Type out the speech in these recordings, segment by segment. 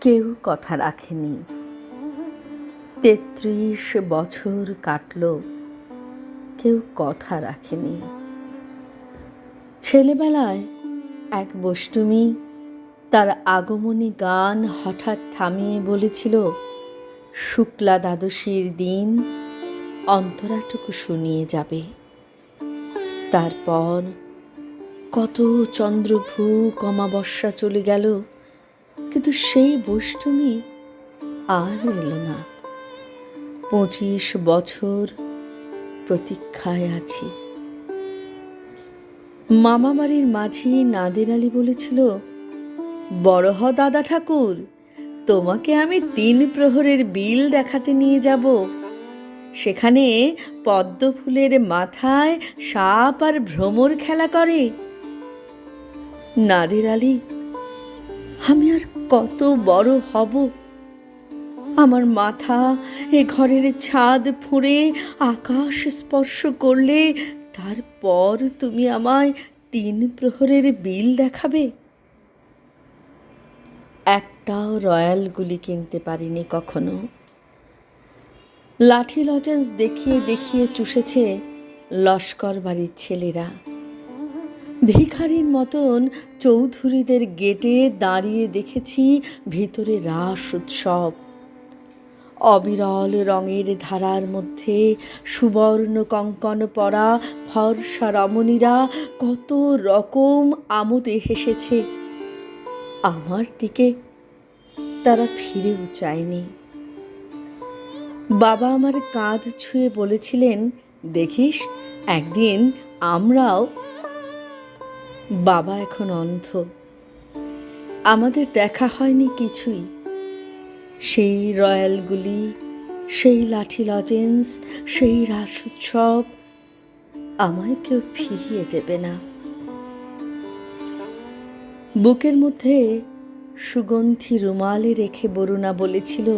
কেউ কথা রাখেনি। ৩৩ বছর কাটল, কেউ কথা রাখেনি। ছেলেবেলায় এক বষ্টমী তার আগমনী গান হঠাৎ থামিয়ে বলেছিল, শুক্লা দ্বাদশীর দিন অন্তরাটুকু শুনিয়ে যাবে। তারপর কত চন্দ্রভূ অমাবস্যা চলে গেল, কিন্তু সেই বৈষ্টমী আর এলো না। ২৫ বছর প্রতীক্ষায় আছি। মামা বাড়ির মাঝি নাদের আলী বলেছিল, বড় হ দাদা ঠাকুর, তোমাকে আমি ৩ প্রহরের বিল দেখাতে নিয়ে যাব। সেখানে পদ্ম ফুলের মাথায় সাপ আর ভ্রমর খেলা করে। নাদের আলী, আমি আর কত বড় হব? আমার মাথা এ ঘরের ছাদ ফুঁড়ে আকাশ স্পর্শ করলে তারপর তুমি আমায় ৩ প্রহরের বিল দেখাবে? একটাও রয়্যাল গুলি কিনতে পারিনি কখনো। লাঠি লজেন্স দেখিয়ে দেখিয়ে চুষেছে লস্কর বাড়ির ছেলেরা। ভিখারির মতন চৌধুরীদের গেটে দাঁড়িয়ে দেখেছি ভিতরে রাস উৎসব। অবিরল রঙের ধারার মধ্যে সুবর্ণ কঙ্কণ পরা ফর্সা রমণীরা কত রকম আমোদে হেসেছে। আমার দিকে তারা ফিরেও চায়নি। বাবা আমার কাঁধ ছুঁয়ে বলেছিলেন, দেখিস একদিন আমরাও। বাবা এখন অন্ধ, আমাদের দেখা হয়নি কিছুই। সেই রয়্যালগুলি, সেই লাঠি লজেন্স, সেই রাস উৎসব আমায় কেউ ফিরিয়ে দেবে না। বুকের মধ্যে সুগন্ধি রুমালে রেখে বরুণা বলেছিল,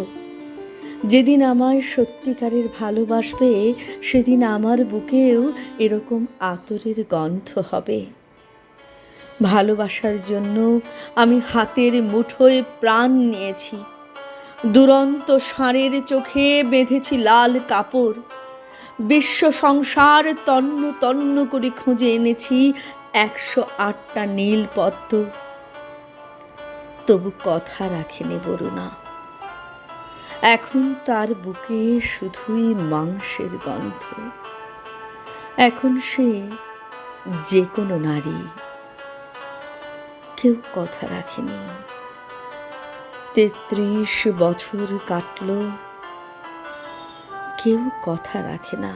যেদিন আমায় সত্যিকারের ভালোবাসবে সেদিন আমার বুকেও এরকম আতরের গন্ধ হবে। ভালোবাসার জন্য আমি হাতের মুঠোয় প্রাণ নিয়েছি। দুরন্ত ষাঁড়ের চোখে বেঁধেছি লাল কাপড়। বিশ্ব সংসার তন্ন তন্ন করে খুঁজে এনেছি ১০৮টা নীল পদ্ম। তবু কথা রাখেনি বরুণা। এখন তার বুকে শুধুই মাংসের গন্ধ। এখন সে যে কোনো নারী। কেউ কথা রাখেনি। ৩৩ বছর কাটল, কেউ কথা রাখে না।